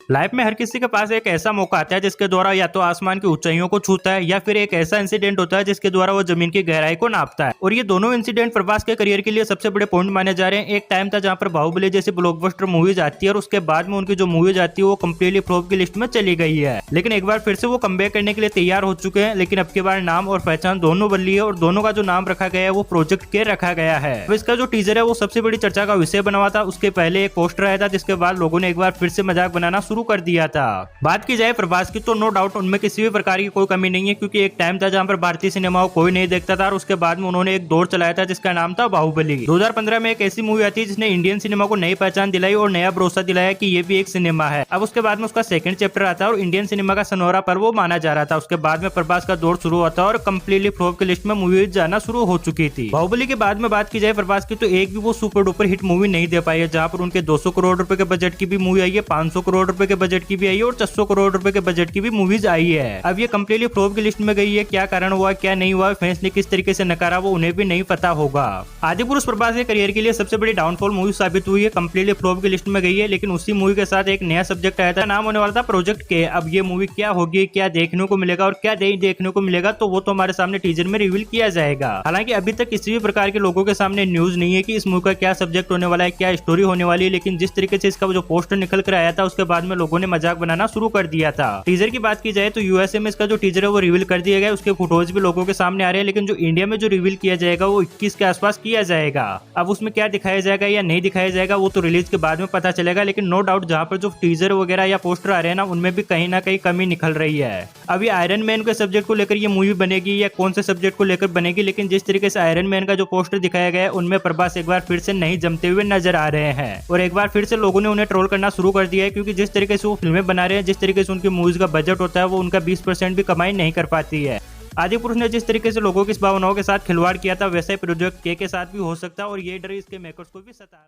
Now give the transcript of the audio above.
Life में हर किसी के पास एक ऐसा मौका आता है जिसके द्वारा या तो आसमान की ऊंचाइयों को छूता है या फिर एक ऐसा इंसिडेंट होता है जिसके द्वारा वो जमीन की गहराई को नापता है। और ये दोनों इंसिडेंट प्रभास के करियर के लिए सबसे बड़े पॉइंट माने जा रहे हैं। एक टाइम था जहाँ पर बाहुबली जैसी ब्लॉकबस्टर मूवीज आती है और उसके बाद में उनकी जो मूवीज आती है वो कम्प्लीटली फ्लॉप की लिस्ट में चली गई है, लेकिन एक बार फिर से वो कमबैक करने के लिए तैयार हो चुके हैं। लेकिन अब की बार नाम और पहचान दोनों बदली है और दोनों का जो नाम रखा गया है वो प्रोजेक्ट के रखा गया है। अब इसका जो टीजर है वो सबसे बड़ी चर्चा का विषय बना हुआ था। उसके पहले एक पोस्टर आया था जिसके बाद लोगों ने एक बार फिर से मजाक बनाना शुरू कर दिया था। बात की जाए प्रभास की तो नो डाउट उनमें किसी भी प्रकार की कोई कमी नहीं है, क्योंकि एक टाइम था जहां पर भारतीय सिनेमा को कोई नहीं देखता था और उसके बाद में उन्होंने एक दौर चलाया था जिसका नाम था बाहुबली। 2015 में एक ऐसी मूवी आती है जिसने इंडियन सिनेमा को नई पहचान दिलाई और नया भरोसा दिलाया कि ये भी एक सिनेमा है। अब उसके बाद में उसका सेकंड चैप्टर आता है और इंडियन सिनेमा का सनोरा पर्व वो माना जा रहा था। उसके बाद में प्रभास का दौर शुरू होता है और कम्प्लीटली फ्लॉप की लिस्ट में मूवीज जाना शुरू हो चुकी थी। बाहुबली के बाद में बात की जाए प्रभास की तो एक भी वो सुपर डुपर हिट मूवी नहीं दे पाई है, जहां पर उनके 200 करोड़ रुपए के बजट की भी मूवी आई है, 500 करोड़ रुपए के बजट की भी आई है और 600 करोड़ रुपए के बजट की भी मूवीज आई है। अब ये कम्प्लीटली फ्लॉप की लिस्ट में गई है। क्या कारण हुआ क्या नहीं हुआ, फैंस ने किस तरीके से नकारा वो उन्हें भी नहीं पता होगा। आदिपुरुष प्रभास के करियर के लिए सबसे बड़ी डाउनफॉल मूवी साबित हुई है, कम्प्लीटली फ्लॉप की लिस्ट में गई है। लेकिन उसी मूवी के साथ एक नया सब्जेक्ट आया था, नाम होने वाला था प्रोजेक्ट के। अब ये मूवी क्या होगी, क्या देखने को मिलेगा और क्या नहीं देखने को मिलेगा तो वो तो हमारे सामने टीजर में रिवील किया जाएगा। हालांकि अभी तक किसी भी प्रकार के लोगों के सामने न्यूज नहीं है कि इस मूवी का क्या सब्जेक्ट होने वाला है, क्या स्टोरी होने वाली है। लेकिन जिस तरीके से इसका जो पोस्टर निकल कर आया था उसके बाद में लोगों ने मजाक बनाना शुरू कर दिया था। टीजर की बात की जाए तो यूएसए में इसका जो टीजर है वो रिवील कर दिया गया, उसके फोटोज भी लोगों के सामने आ रहे हैं। लेकिन जो इंडिया में जो रिवील किया जाएगा वो 21 के आसपास किया जाएगा। अब उसमें क्या दिखाया जाएगा या नहीं दिखाया जाएगा वो तो रिलीज के बाद में पता चलेगा। लेकिन नो डाउट जहाँ पर जो टीजर वगैरह या पोस्टर आ रहे हैं ना उनमें भी कहीं ना कहीं कमी निकल रही है। अब ये आयरन मैन के सब्जेक्ट को लेकर ये मूवी बनेगी या कौन से सब्जेक्ट को लेकर बनेगी, लेकिन जिस तरीके से आयरन मैन का जो पोस्टर दिखाया गया है उनमें प्रभास एक बार फिर से नहीं जमते हुए नजर आ रहे हैं और एक बार फिर से लोगों ने उन्हें ट्रोल करना शुरू कर दिया है, क्योंकि जिस तरीके से वो फिल्में बना रहे हैं, जिस तरीके से उनकी मूवीज का बजट होता है वो उनका 20% भी कमाई नहीं कर पाती है। आदिपुरुष ने जिस तरीके से लोगों की भावनाओं के साथ खिलवाड़ किया था वैसे ही प्रोजेक्ट के साथ भी हो सकता है और ये डर इसके मेकर्स को भी सता रहा है।